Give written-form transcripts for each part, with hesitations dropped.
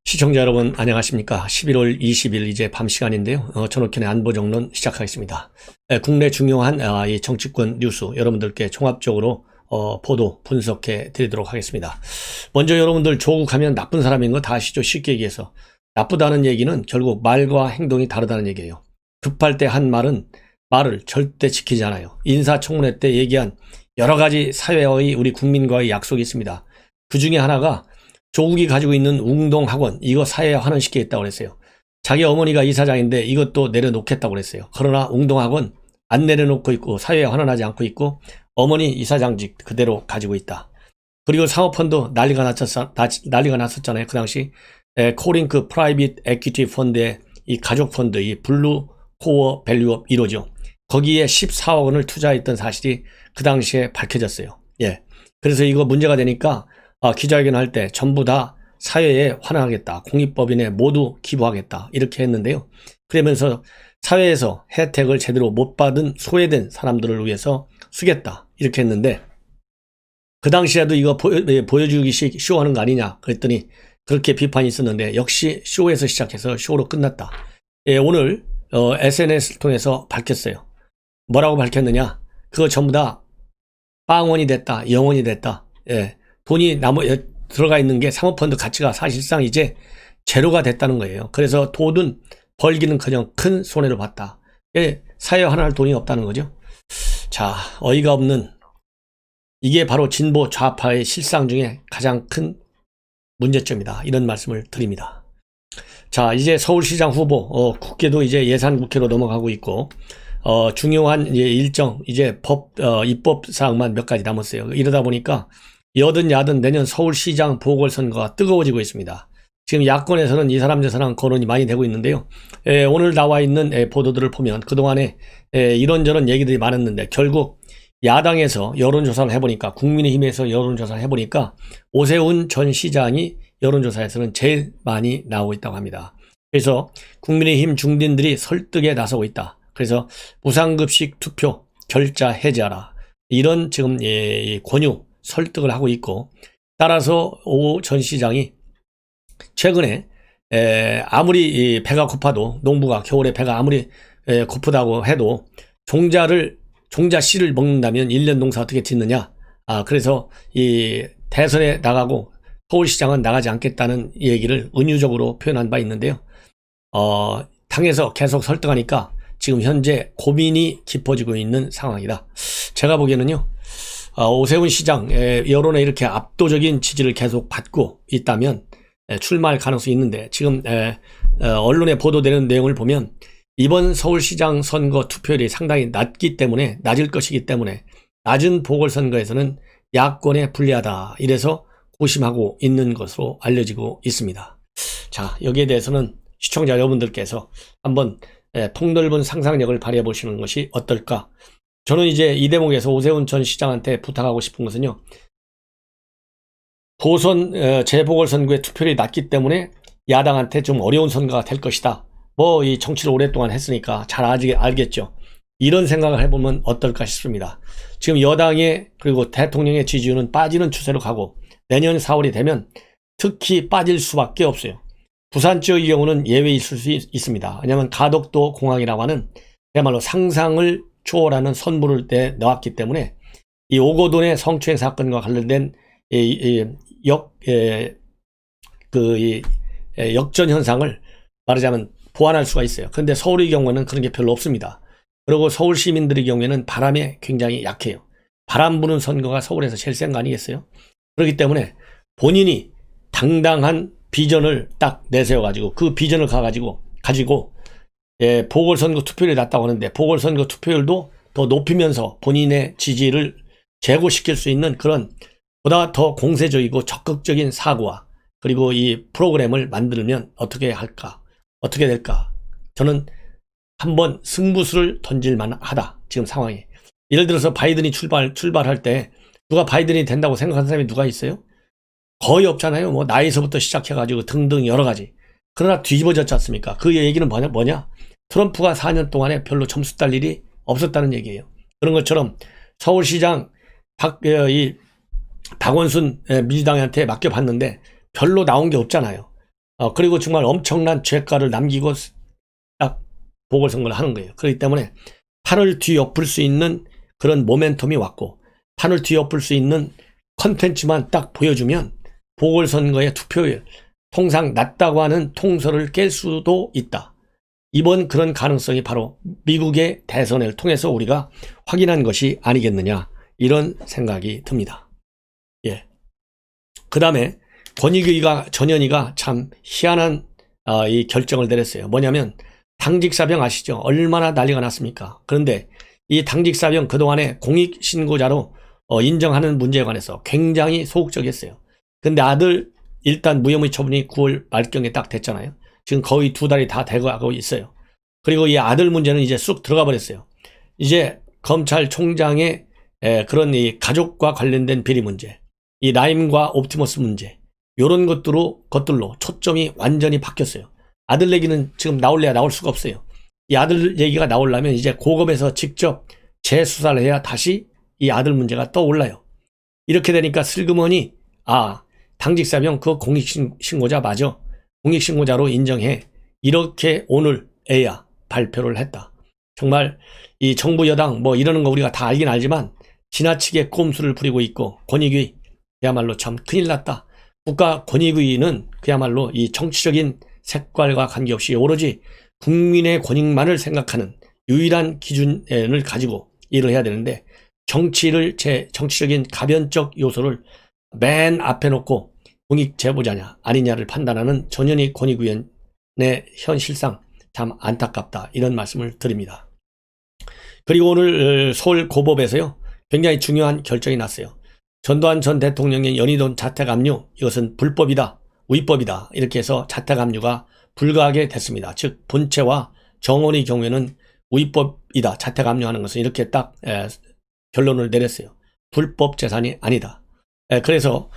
시청자 여러분 안녕하십니까. 11월 20일 이제 밤 시간인데요. 전옥현의 안보정론 시작하겠습니다. 국내 중요한 이 정치권 뉴스 여러분들께 종합적으로 보도 분석해 드리도록 하겠습니다. 먼저 여러분들 조국하면 나쁜 사람인 거 다 아시죠? 쉽게 얘기해서 나쁘다는 얘기는 결국 말과 행동이 다르다는 얘기예요. 급할 때 한 말을 절대 지키지 않아요. 인사청문회 때 얘기한 여러 가지 사회와의 우리 국민과의 약속이 있습니다. 그 중에 하나가 조국이 가지고 있는 웅동학원 이거 사회에 환원시키겠다고 그랬어요. 자기 어머니가 이사장인데 이것도 내려놓겠다고 그랬어요. 그러나 웅동학원 안 내려놓고 있고 사회에 환원하지 않고 있고 어머니 이사장직 그대로 가지고 있다. 그리고 사모펀드 난리가 났었잖아요. 그 당시 코링크 프라이빗 에퀴티 펀드의 이 가족펀드 이 블루 코어 밸류업 1호죠. 거기에 14억 원을 투자했던 사실이 그 당시에 밝혀졌어요. 예. 그래서 이거 문제가 되니까 기자회견 할 때 전부 다 사회에 환원하겠다. 공익법인에 모두 기부하겠다. 이렇게 했는데요. 그러면서 사회에서 혜택을 제대로 못 받은 소외된 사람들을 위해서 쓰겠다. 이렇게 했는데 그 당시에도 이거 보여주기 쇼하는 거 아니냐 그랬더니 그렇게 비판이 있었는데 역시 쇼에서 시작해서 쇼로 끝났다. 예, 오늘 SNS를 통해서 밝혔어요. 뭐라고 밝혔느냐. 그거 전부 다 빵원이 됐다. 영원이 됐다. 예. 돈이 들어가 있는 게 사모펀드 가치가 사실상 이제 제로가 됐다는 거예요. 그래서 돈은 벌기는커녕 큰 손해를 봤다. 사회 환원할 돈이 없다는 거죠. 자, 어이가 없는 이게 바로 진보 좌파의 실상 중에 가장 큰 문제점이다. 이런 말씀을 드립니다. 자, 이제 서울시장 후보 국회도 이제 예산국회로 넘어가고 있고 중요한 일정 이제 입법 사항만 몇 가지 남았어요. 이러다 보니까 여든 야든 내년 서울시장 보궐선거가 뜨거워지고 있습니다. 지금 야권에서는 이 사람 저 사람 거론이 많이 되고 있는데요. 오늘 나와 있는 보도들을 보면 그동안에 이런저런 얘기들이 많았는데 결국 야당에서 여론조사를 해보니까 국민의힘에서 여론조사를 해보니까 오세훈 전 시장이 여론조사에서는 제일 많이 나오고 있다고 합니다. 그래서 국민의힘 중진들이 설득에 나서고 있다. 그래서 무상급식 투표 결자 해제하라. 이런 지금 권유 설득을 하고 있고 따라서 오 전 시장이 최근에 아무리 배가 고파도 농부가 겨울에 배가 아무리 고프다고 해도 종자 씨를 먹는다면 1년 농사 어떻게 짓느냐. 그래서 이 대선에 나가고 서울시장은 나가지 않겠다는 얘기를 은유적으로 표현한 바 있는데요. 당에서 계속 설득하니까 지금 현재 고민이 깊어지고 있는 상황이다. 제가 보기에는요. 오세훈 시장 여론에 이렇게 압도적인 지지를 계속 받고 있다면 출마할 가능성이 있는데 지금 언론에 보도되는 내용을 보면 이번 서울시장 선거 투표율이 상당히 낮을 것이기 때문에 낮은 보궐선거에서는 야권에 불리하다. 이래서 고심하고 있는 것으로 알려지고 있습니다. 자, 여기에 대해서는 시청자 여러분들께서 한번 폭넓은 상상력을 발휘해 보시는 것이 어떨까? 저는 이제 이 대목에서 오세훈 전 시장한테 부탁하고 싶은 것은요. 도선 재보궐선거의 투표율이 낮기 때문에 야당한테 좀 어려운 선거가 될 것이다. 뭐 이 정치를 오랫동안 했으니까 잘 알겠죠. 이런 생각을 해보면 어떨까 싶습니다. 지금 여당의 그리고 대통령의 지지율은 빠지는 추세로 가고 내년 4월이 되면 특히 빠질 수밖에 없어요. 부산 지역의 경우는 예외 있을 수 있습니다. 왜냐하면 가덕도 공항이라고 하는 그야말로 상상을 초월하는 선물을 내놨기 때문에 이 오거돈의 성추행 사건과 관련된 역전 현상을 말하자면 보완할 수가 있어요. 그런데 서울의 경우는 그런 게 별로 없습니다. 그리고 서울 시민들의 경우에는 바람에 굉장히 약해요. 바람 부는 선거가 서울에서 제일 센 거 아니겠어요? 그렇기 때문에 본인이 당당한 비전을 딱 내세워가지고 그 비전을 가지고 보궐선거 투표율이 낮다고 하는데 보궐선거 투표율도 더 높이면서 본인의 지지를 제고시킬 수 있는 그런 보다 더 공세적이고 적극적인 사고와 그리고 이 프로그램을 만들면 어떻게 될까? 저는 한번 승부수를 던질 만하다. 지금 상황이. 예를 들어서 바이든이 출발할 때 누가 바이든이 된다고 생각하는 사람이 누가 있어요? 거의 없잖아요. 뭐 나이서부터 시작해가지고 등등 여러 가지. 그러나 뒤집어졌지 않습니까? 그 얘기는 뭐냐? 트럼프가 4년 동안에 별로 점수 딸 일이 없었다는 얘기예요. 그런 것처럼 서울시장 박원순 민주당한테 맡겨봤는데 별로 나온 게 없잖아요. 그리고 정말 엄청난 죄가를 남기고 딱 보궐선거를 하는 거예요. 그렇기 때문에 판을 뒤엎을 수 있는 그런 모멘텀이 왔고, 판을 뒤엎을 수 있는 컨텐츠만 딱 보여주면 보궐선거의 투표율, 통상 낮다고 하는 통설을 깰 수도 있다. 이번 그런 가능성이 바로 미국의 대선을 통해서 우리가 확인한 것이 아니겠느냐, 이런 생각이 듭니다. 예. 그 다음에 전현희가 참 희한한 이 결정을 내렸어요. 뭐냐면 당직사병 아시죠? 얼마나 난리가 났습니까? 그런데 이 당직사병 그동안에 공익신고자로 인정하는 문제에 관해서 굉장히 소극적이었어요. 근데 아들 일단 무혐의 처분이 9월 말경에 딱 됐잖아요. 지금 거의 2달이 다 돼가고 있어요. 그리고 이 아들 문제는 이제 쑥 들어가 버렸어요. 이제 검찰총장의 그런 이 가족과 관련된 비리 문제, 이 라임과 옵티머스 문제, 이런 것들로 초점이 완전히 바뀌었어요. 아들 얘기는 지금 나올래야 나올 수가 없어요. 이 아들 얘기가 나오려면 이제 고검에서 직접 재수사를 해야 다시 이 아들 문제가 떠올라요. 이렇게 되니까 슬그머니 당직사병 그 공익신고자 맞아, 공익신고자로 인정해, 이렇게 오늘에야 발표를 했다. 정말 이 정부 여당 뭐 이러는 거 우리가 다 알긴 알지만 지나치게 꼼수를 부리고 있고, 권익위 그야말로 참 큰일 났다. 국가 권익위는 그야말로 이 정치적인 색깔과 관계없이 오로지 국민의 권익만을 생각하는 유일한 기준을 가지고 일을 해야 되는데, 정치적인 가변적 요소를 맨 앞에 놓고 공익 제보자냐 아니냐를 판단하는 전현희 권익위원의 현실상 참 안타깝다, 이런 말씀을 드립니다. 그리고 오늘 서울 고법에서요, 굉장히 중요한 결정이 났어요. 전두환 전 대통령의 연희동 자택압류, 이것은 불법이다, 위법이다, 이렇게 해서 자택압류가 불가하게 됐습니다. 즉 본체와 정원의 경우에는 위법이다, 자택압류하는 것은, 이렇게 딱 결론을 내렸어요. 불법 재산이 아니다. 그래서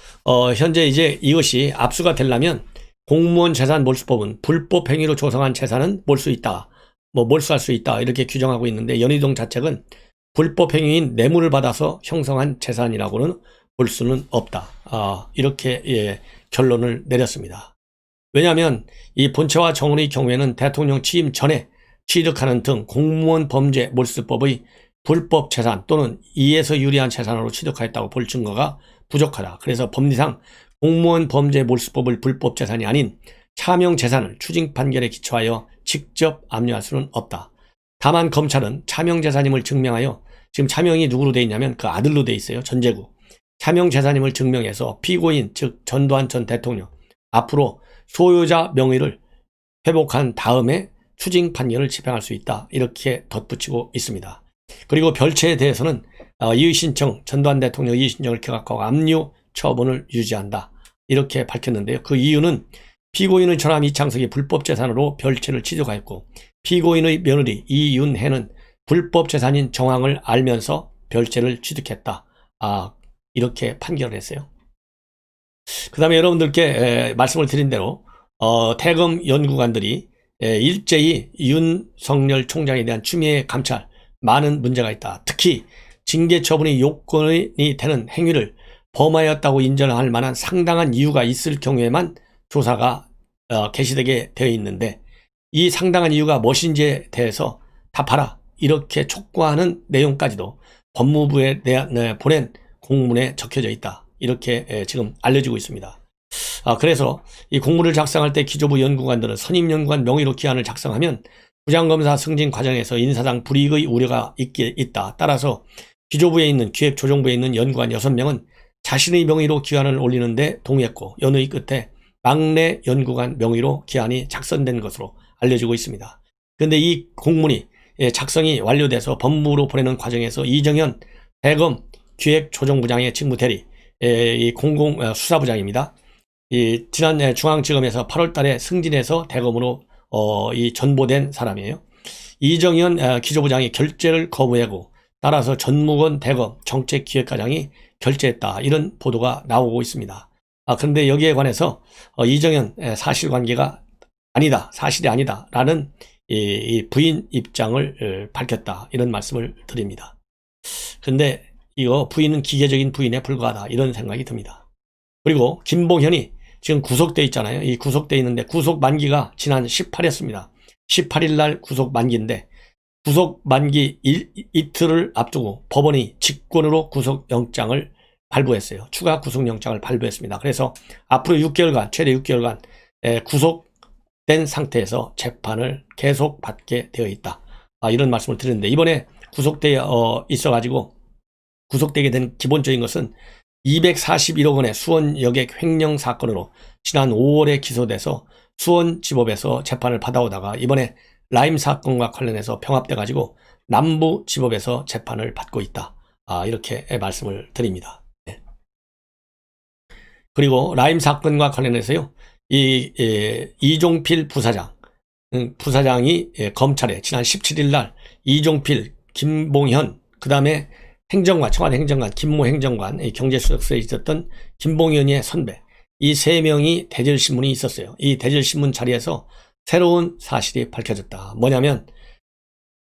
현재 이제 이것이 압수가 되려면 공무원 재산 몰수법은 불법 행위로 조성한 재산은 몰수 있다, 몰수할 수 있다, 이렇게 규정하고 있는데, 연희동 자책은 불법 행위인 뇌물을 받아서 형성한 재산이라고는 볼 수는 없다. 이렇게 결론을 내렸습니다. 왜냐하면 이 본체와 정원의 경우에는 대통령 취임 전에 취득하는 등 공무원 범죄 몰수법의 불법 재산 또는 이에서 유리한 재산으로 취득하였다고 볼 증거가 부족하다. 그래서 법리상 공무원 범죄 몰수법을 불법 재산이 아닌 차명 재산을 추징 판결에 기초하여 직접 압류할 수는 없다. 다만 검찰은 차명 재산임을 증명하여, 지금 차명이 누구로 돼 있냐면 그 아들로 돼 있어요. 전재구. 차명 재산임을 증명해서 피고인, 즉 전두환 전 대통령 앞으로 소유자 명의를 회복한 다음에 추징 판결을 집행할 수 있다, 이렇게 덧붙이고 있습니다. 그리고 별채에 대해서는 이의신청, 전두환 대통령 이의신청을 기각하고 압류 처분을 유지한다, 이렇게 밝혔는데요. 그 이유는 피고인의 전함 이창석이 불법 재산으로 별채를 취득하였고, 피고인의 며느리 이윤혜는 불법 재산인 정황을 알면서 별채를 취득했다, 이렇게 판결을 했어요. 그 다음에 여러분들께 말씀을 드린 대로 태검 연구관들이 일제히 윤석열 총장에 대한 추미애 감찰, 많은 문제가 있다. 특히 징계 처분의 요건이 되는 행위를 범하였다고 인정할 만한 상당한 이유가 있을 경우에만 조사가 개시되게 되어 있는데, 이 상당한 이유가 무엇인지에 대해서 답하라, 이렇게 촉구하는 내용까지도 법무부에 보낸 공문에 적혀져 있다, 이렇게 지금 알려지고 있습니다. 그래서 이 공문을 작성할 때 기조부 연구관들은 선임연구관 명의로 기한을 작성하면 부장검사 승진 과정에서 인사상 불이익의 우려가 있다. 따라서 기조부에 있는, 기획조정부에 있는 연구관 6명은 자신의 명의로 기한을 올리는데 동의했고, 연의 끝에 막내 연구관 명의로 기한이 작성된 것으로 알려지고 있습니다. 그런데 이 공문이 작성이 완료돼서 법무부로 보내는 과정에서 이정현 대검 기획조정부장의 직무대리, 이 공공수사부장입니다. 이 지난 중앙지검에서 8월 달에 승진해서 대검으로 이 전보된 사람이에요. 이정현 기조부장이 결재를 거부하고, 따라서 전무건 대검 정책기획과장이 결재했다, 이런 보도가 나오고 있습니다. 그런데 여기에 관해서 이정현 사실관계가 아니다, 사실이 아니다 라는 이 부인 입장을 밝혔다, 이런 말씀을 드립니다. 근데 이거 부인은 기계적인 부인에 불과하다, 이런 생각이 듭니다. 그리고 김봉현이 지금 구속돼 있잖아요. 이 구속돼 있는데 구속 만기가 지난 18일이었습니다. 18일 날 구속 만기인데 구속 만기 이틀을 앞두고 법원이 직권으로 구속영장을 발부했어요. 추가 구속영장을 발부했습니다. 그래서 앞으로 6개월간, 최대 6개월간 구속된 상태에서 재판을 계속 받게 되어 있다. 이런 말씀을 드렸는데, 이번에 구속되어 있어가지고 구속되게 된 기본적인 것은 241억 원의 수원 여객 횡령 사건으로 지난 5월에 기소돼서 수원지법에서 재판을 받아오다가 이번에 라임 사건과 관련해서 병합돼가지고 남부지법에서 재판을 받고 있다. 이렇게 말씀을 드립니다. 네. 그리고 라임 사건과 관련해서요, 이종필 부사장이 검찰에 지난 17일 날 이종필, 김봉현, 그 다음에 청와대 행정관, 김모 행정관, 경제수석실에 있었던 김봉현의 선배, 이 세 명이 대질신문이 있었어요. 이 대질신문 자리에서 새로운 사실이 밝혀졌다. 뭐냐면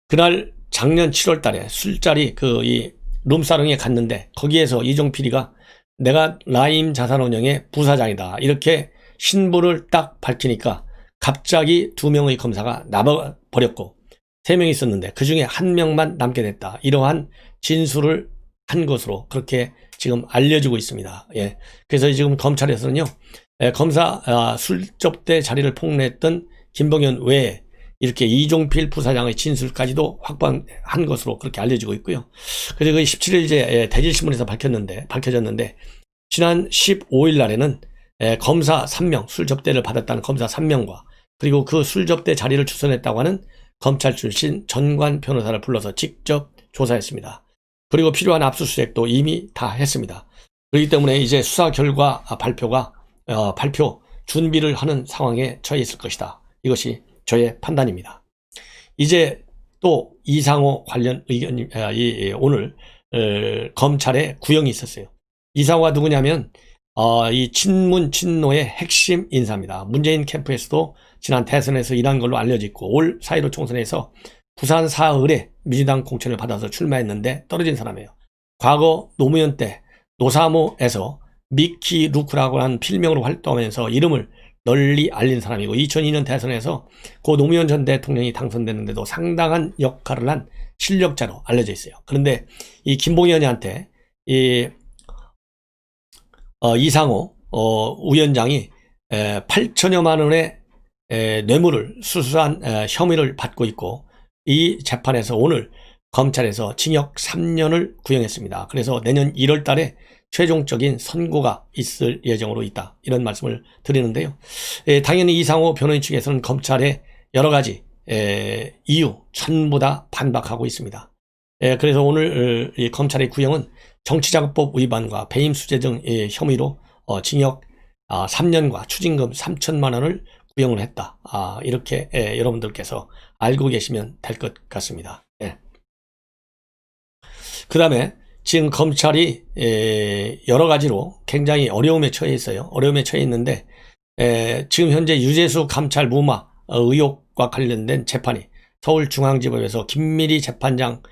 그날 작년 7월 달에 술자리 이 룸사롱에 갔는데 거기에서 이종필이가 내가 라임 자산운용의 부사장이다. 이렇게 신분을 딱 밝히니까 갑자기 2명의 검사가 나와버렸고 3명이 있었는데 그 중에 1명만 남게 됐다. 이러한 진술을 한 것으로 그렇게 지금 알려지고 있습니다. 예. 그래서 지금 검찰에서는요, 검사 술접대 자리를 폭로했던 김봉현 외에 이렇게 이종필 부사장의 진술까지도 확보한 것으로 그렇게 알려지고 있고요. 그리고 17일 이제 대질신문에서 밝혀졌는데 지난 15일 날에는 검사 3명, 술접대를 받았다는 검사 3명과 그리고 그 술접대 자리를 주선했다고 하는 검찰 출신 전관 변호사를 불러서 직접 조사했습니다. 그리고 필요한 압수수색도 이미 다 했습니다. 그렇기 때문에 이제 수사 결과 발표 준비를 하는 상황에 처해 있을 것이다. 이것이 저의 판단입니다. 이제 또 이상호 관련 의견, 오늘 검찰에 구형이 있었어요. 이상호가 누구냐면 이 친노의 핵심 인사입니다. 문재인 캠프에서도 지난 대선에서 일한 걸로 알려져 있고 올 4.15 총선에서 부산 사흘에 민주당 공천을 받아서 출마했는데 떨어진 사람이에요. 과거 노무현 때 노사모에서 미키 루크라고 하는 필명으로 활동하면서 이름을 널리 알린 사람이고 2002년 대선에서 고 노무현 전 대통령이 당선됐는데도 상당한 역할을 한 실력자로 알려져 있어요. 그런데 이 김봉현이한테 이상호 위원장이 8천여만 원의 뇌물을 수수한 혐의를 받고 있고 이 재판에서 오늘 검찰에서 징역 3년을 구형했습니다. 그래서 내년 1월 달에 최종적인 선고가 있을 예정으로 있다. 이런 말씀을 드리는데요. 당연히 이상호 변호인 측에서는 검찰의 여러 가지 이유 전부 다 반박하고 있습니다. 그래서 오늘 이 검찰의 구형은 정치자금법 위반과 배임수재 등 혐의로 징역 3년과 추징금 3천만 원을 구형을 했다. 이렇게 여러분들께서 알고 계시면 될 것 같습니다. 그 다음에 지금 검찰이 여러 가지로 굉장히 어려움에 처해 있어요. 어려움에 처해 있는데 지금 현재 유재수 감찰 무마 의혹과 관련된 재판이 서울중앙지법에서 김미리 재판장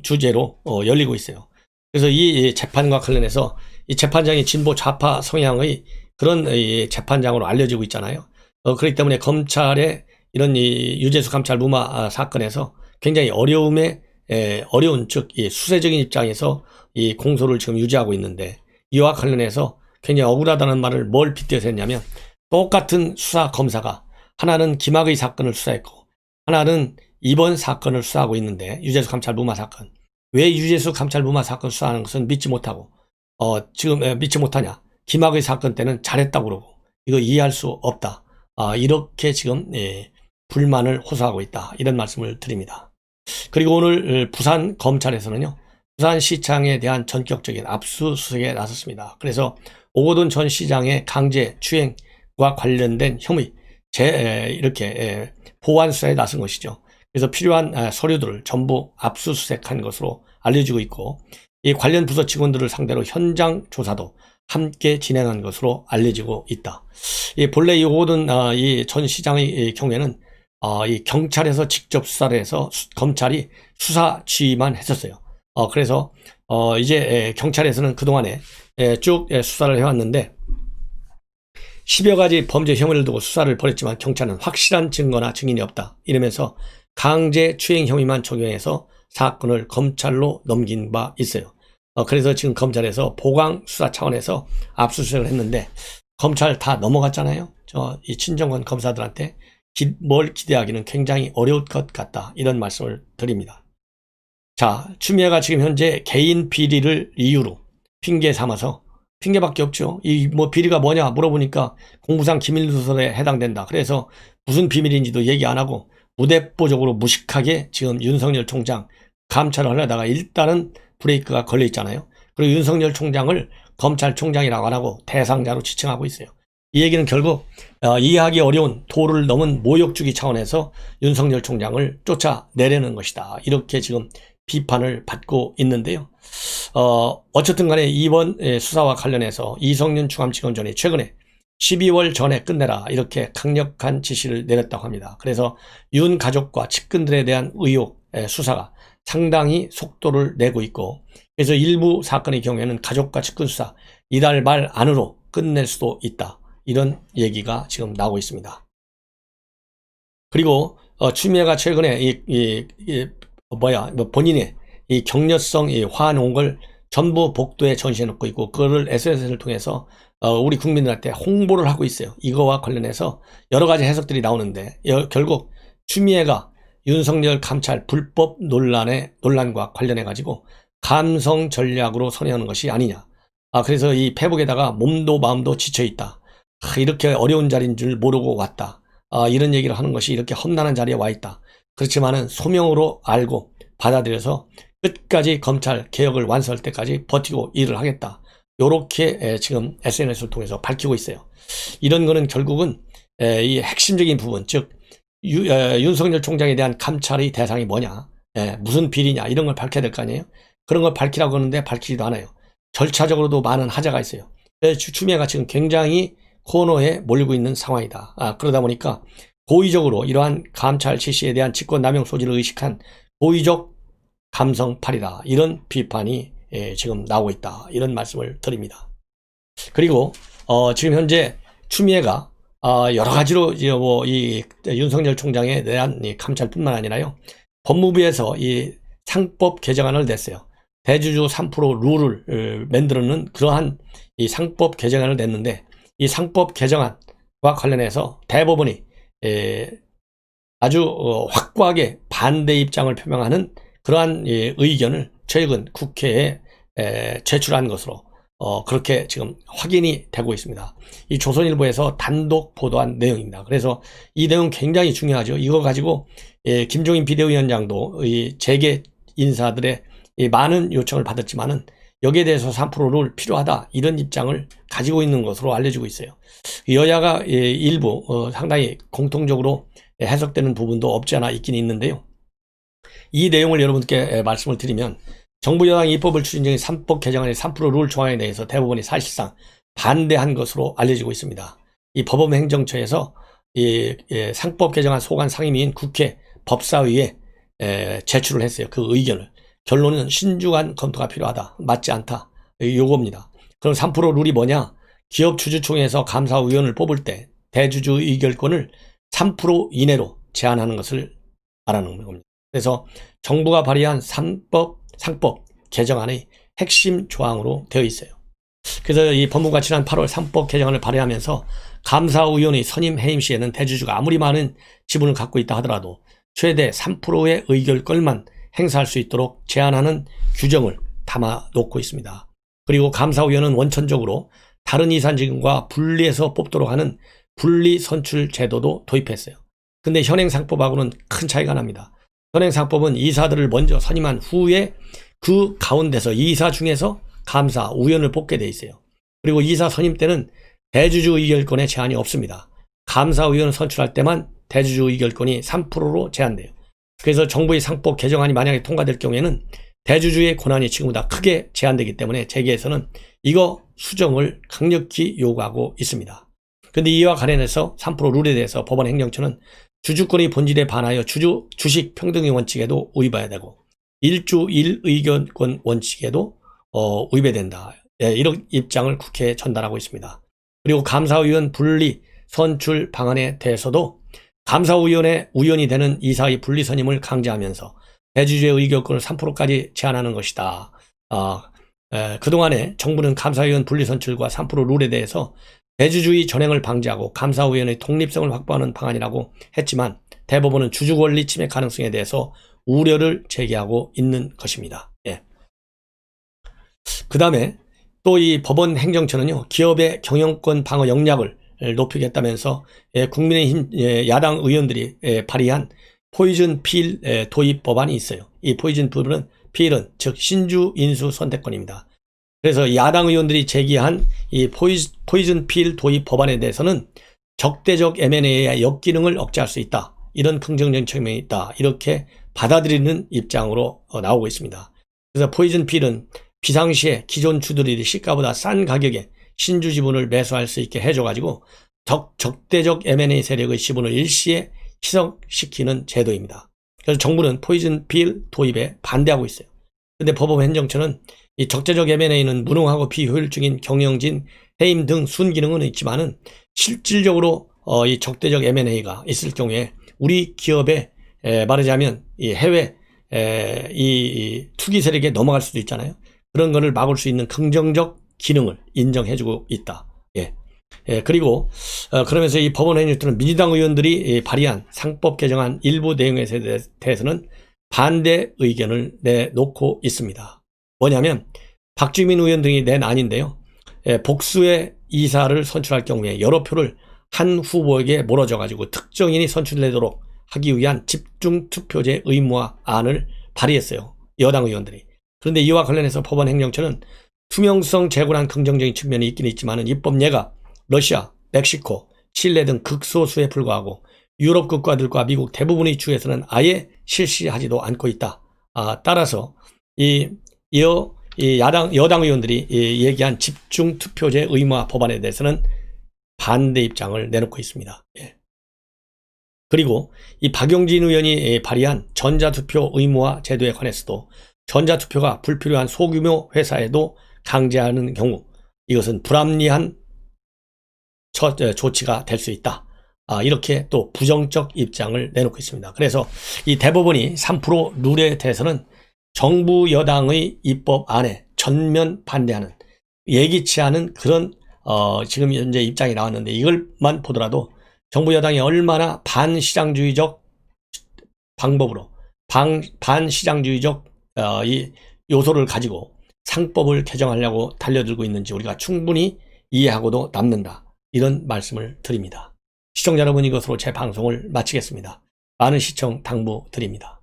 주재로 열리고 있어요. 그래서 이 재판과 관련해서 이 재판장이 진보 좌파 성향의 그런 재판장으로 알려지고 있잖아요. 그렇기 때문에 검찰의 이런 이 유재수 감찰 무마 사건에서 굉장히 어려운 즉 수세적인 입장에서 이 공소를 지금 유지하고 있는데 이와 관련해서 굉장히 억울하다는 말을 뭘 빗대서 했냐면 똑같은 수사 검사가 하나는 김학의 사건을 수사했고 하나는 이번 사건을 수사하고 있는데 유재수 감찰 무마 사건 왜 유재수 감찰 무마 사건 수사하는 것은 믿지 못하고 지금 믿지 못하냐 김학의 사건 때는 잘했다고 그러고 이거 이해할 수 없다. 이렇게 지금 불만을 호소하고 있다. 이런 말씀을 드립니다. 그리고 오늘 부산 검찰에서는요. 부산시장에 대한 전격적인 압수수색에 나섰습니다. 그래서 오거돈 전 시장의 강제 추행과 관련된 혐의 이렇게 보완 수사에 나선 것이죠. 그래서 필요한 서류들을 전부 압수수색한 것으로 알려지고 있고 이 관련 부서 직원들을 상대로 현장 조사도 함께 진행한 것으로 알려지고 있다. 본래 이 오거돈 이 전 시장의 경우에는 이 경찰에서 직접 수사를 해서 검찰이 수사 지휘만 했었어요. 그래서 이제 경찰에서는 그동안에 쭉 수사를 해왔는데 10여 가지 범죄 혐의를 두고 수사를 벌였지만 경찰은 확실한 증거나 증인이 없다 이러면서 강제 추행 혐의만 적용해서 사건을 검찰로 넘긴 바 있어요. 그래서 지금 검찰에서 보강 수사 차원에서 압수수색을 했는데 검찰 다 넘어갔잖아요. 이 친정권 검사들한테 뭘 기대하기는 굉장히 어려울 것 같다 이런 말씀을 드립니다. 자, 추미애가 지금 현재 개인 비리를 이유로 핑계 삼아서, 핑계밖에 없죠. 이 비리가 뭐냐 물어보니까 공무상 기밀누설에 해당된다. 그래서 무슨 비밀인지도 얘기 안 하고 무대뽀적으로 무식하게 지금 윤석열 총장 감찰을 하려다가 일단은 브레이크가 걸려 있잖아요. 그리고 윤석열 총장을 검찰총장이라고 안 하고 대상자로 지칭하고 있어요. 이 얘기는 결국 이해하기 어려운 도를 넘은 모욕주기 차원에서 윤석열 총장을 쫓아내려는 것이다. 이렇게 지금 비판을 받고 있는데요. 어쨌든 간에 이번 수사와 관련해서 이성윤 충암지검장이 최근에 12월 전에 끝내라 이렇게 강력한 지시를 내렸다고 합니다. 그래서 윤 가족과 측근들에 대한 의혹 수사가 상당히 속도를 내고 있고, 그래서 일부 사건의 경우에는 가족과 측근 수사 이달 말 안으로 끝낼 수도 있다. 이런 얘기가 지금 나오고 있습니다. 그리고 추미애가 최근에 본인의 이 격려성 화해놓은 걸 전부 복도에 전시해놓고 있고, 그거를 SNS를 통해서 우리 국민들한테 홍보를 하고 있어요. 이거와 관련해서 여러 가지 해석들이 나오는데 결국 추미애가 윤석열 감찰 불법 논란과 관련해 가지고 감성 전략으로 선회하는 것이 아니냐. 그래서 이 페북에다가 몸도 마음도 지쳐 있다. 이렇게 어려운 자리인 줄 모르고 왔다. 이런 얘기를 하는 것이 이렇게 험난한 자리에 와 있다. 그렇지만은 소명으로 알고 받아들여서 끝까지 검찰 개혁을 완수할 때까지 버티고 일을 하겠다. 요렇게 지금 SNS를 통해서 밝히고 있어요. 이런 거는 결국은 이 핵심적인 부분, 즉 윤석열 총장에 대한 감찰의 대상이 뭐냐, 무슨 비리냐 이런 걸 밝혀야 될 거 아니에요. 그런 걸 밝히라고 하는데 밝히지도 않아요. 절차적으로도 많은 하자가 있어요. 추미애가 지금 굉장히 코너에 몰리고 있는 상황이다. 그러다 보니까 고의적으로 이러한 감찰 실시에 대한 직권남용 소지를 의식한 고의적 감성팔이다. 이런 비판이 지금 나오고 있다. 이런 말씀을 드립니다. 그리고 지금 현재 추미애가 여러 가지로 이 윤석열 총장에 대한 이 감찰뿐만 아니라요, 법무부에서 이 상법 개정안을 냈어요. 대주주 3% 룰을 만들어는 그러한 이 상법 개정안을 냈는데, 이 상법 개정안과 관련해서 대법원이 아주 확고하게 반대 입장을 표명하는 그러한 의견을 최근 국회에 제출한 것으로 그렇게 지금 확인이 되고 있습니다. 이 조선일보에서 단독 보도한 내용입니다. 그래서 이 내용 굉장히 중요하죠. 이거 가지고 김종인 비대위원장도 이 재계 인사들의 많은 요청을 받았지만은 여기에 대해서 3%를 필요하다 이런 입장을 가지고 있는 것으로 알려지고 있어요. 여야가 일부 상당히 공통적으로 해석되는 부분도 없지 않아 있긴 있는데요. 이 내용을 여러분께 말씀을 드리면, 정부 여당이 입법을 추진 중인 3법 개정안의 3% 룰 조항에 대해서 대법원이 사실상 반대한 것으로 알려지고 있습니다. 이 법원행정처에서 이 상법 개정안 소관 상임위인 국회 법사위에 제출을 했어요. 그 의견을. 결론은 신중한 검토가 필요하다. 맞지 않다. 요겁니다. 그럼 3% 룰이 뭐냐? 기업 주주총회에서 감사위원을 뽑을 때 대주주 의결권을 3% 이내로 제한하는 것을 말하는 겁니다. 그래서 정부가 발의한 상법 개정안의 핵심 조항으로 되어 있어요. 그래서 이 법무부가 지난 8월 3법 개정안을 발의하면서 감사위원의 선임 해임 시에는 대주주가 아무리 많은 지분을 갖고 있다 하더라도 최대 3%의 의결권만 행사할 수 있도록 제한하는 규정을 담아 놓고 있습니다. 그리고 감사위원은 원천적으로 다른 이사직과 분리해서 뽑도록 하는 분리선출 제도도 도입했어요. 근데 현행상법하고는 큰 차이가 납니다. 현행상법은 이사들을 먼저 선임한 후에 그 가운데서 이사 중에서 감사위원을 뽑게 돼 있어요. 그리고 이사 선임 때는 대주주 의결권에 제한이 없습니다. 감사위원을 선출할 때만 대주주 의결권이 3%로 제한돼요. 그래서 정부의 상법 개정안이 만약에 통과될 경우에는 대주주의 권한이 지금보다 크게 제한되기 때문에 재계에서는 이거 수정을 강력히 요구하고 있습니다. 그런데 이와 관련해서 3% 룰에 대해서 법원 행정처는 주주권의 본질에 반하여 주식 평등의 원칙에도 위배해야 되고 일주 1의견권 원칙에도 위배된다. 이런 입장을 국회에 전달하고 있습니다. 그리고 감사위원 분리 선출 방안에 대해서도 감사위원회 위원이 되는 이사의 분리 선임을 강제하면서 대주주의 의결권을 3%까지 제한하는 것이다. 그동안에 정부는 감사위원 분리 선출과 3% 룰에 대해서 대주주의 전횡을 방지하고 감사위원회의 독립성을 확보하는 방안이라고 했지만 대법원은 주주 권리 침해 가능성에 대해서 우려를 제기하고 있는 것입니다. 예. 그 다음에 또 이 법원 행정처는요, 기업의 경영권 방어 역량을 높이겠다면서 국민의힘 야당 의원들이 발의한 포이즌 필 도입 법안이 있어요. 이 포이즌 필은 즉 신주 인수 선택권입니다. 그래서 야당 의원들이 제기한 이 포이즌 필 도입 법안에 대해서는 적대적 M&A의 역기능을 억제할 수 있다. 이런 긍정적인 측면이 있다. 이렇게 받아들이는 입장으로 나오고 있습니다. 그래서 포이즌 필은 비상시에 기존 주들이 시가보다 싼 가격에 신주 지분을 매수할 수 있게 해줘가지고 적대적 M&A 세력의 지분을 일시에 희석시키는 제도입니다. 그래서 정부는 포이즌 필 도입에 반대하고 있어요. 그런데 법원 행정처는 이 적대적 M&A는 무능하고 비효율적인 경영진, 해임 등 순기능은 있지만은 실질적으로 이 적대적 M&A가 있을 경우에 우리 기업에 말하자면 이 해외 이 투기 세력에 넘어갈 수도 있잖아요. 그런 거를 막을 수 있는 긍정적 기능을 인정해주고 있다. 그리고 그러면서 이 법원 행정처는 민주당 의원들이 발의한 상법 개정안 일부 내용에 대해서는 반대 의견을 내놓고 있습니다. 뭐냐면 박주민 의원 등이 낸 안인데요. 복수의 이사를 선출할 경우에 여러 표를 한 후보에게 몰아줘 가지고 특정인이 선출되도록 하기 위한 집중투표제 의무화 안을 발의했어요. 여당 의원들이. 그런데 이와 관련해서 법원 행정처는 투명성 제고란 긍정적인 측면이 있긴 있지만 입법 예가 러시아, 멕시코, 칠레 등 극소수에 불과하고 유럽 국가들과 미국 대부분의 주에서는 아예 실시하지도 않고 있다. 따라서 여당 의원들이 얘기한 집중투표제 의무화 법안에 대해서는 반대 입장을 내놓고 있습니다. 그리고 이 박용진 의원이 발의한 전자투표 의무화 제도에 관해서도 전자투표가 불필요한 소규모 회사에도 강제하는 경우 이것은 불합리한 조치가 될 수 있다. 이렇게 또 부정적 입장을 내놓고 있습니다. 그래서 이 대법원이 3% 룰에 대해서는 정부 여당의 입법안에 전면 반대하는 예기치 않은 그런 지금 현재 입장이 나왔는데 이걸만 보더라도 정부 여당이 얼마나 반시장주의적 방법으로 반시장주의적 이 요소를 가지고 상법을 개정하려고 달려들고 있는지 우리가 충분히 이해하고도 남는다. 이런 말씀을 드립니다. 시청자 여러분, 이것으로 제 방송을 마치겠습니다. 많은 시청 당부드립니다.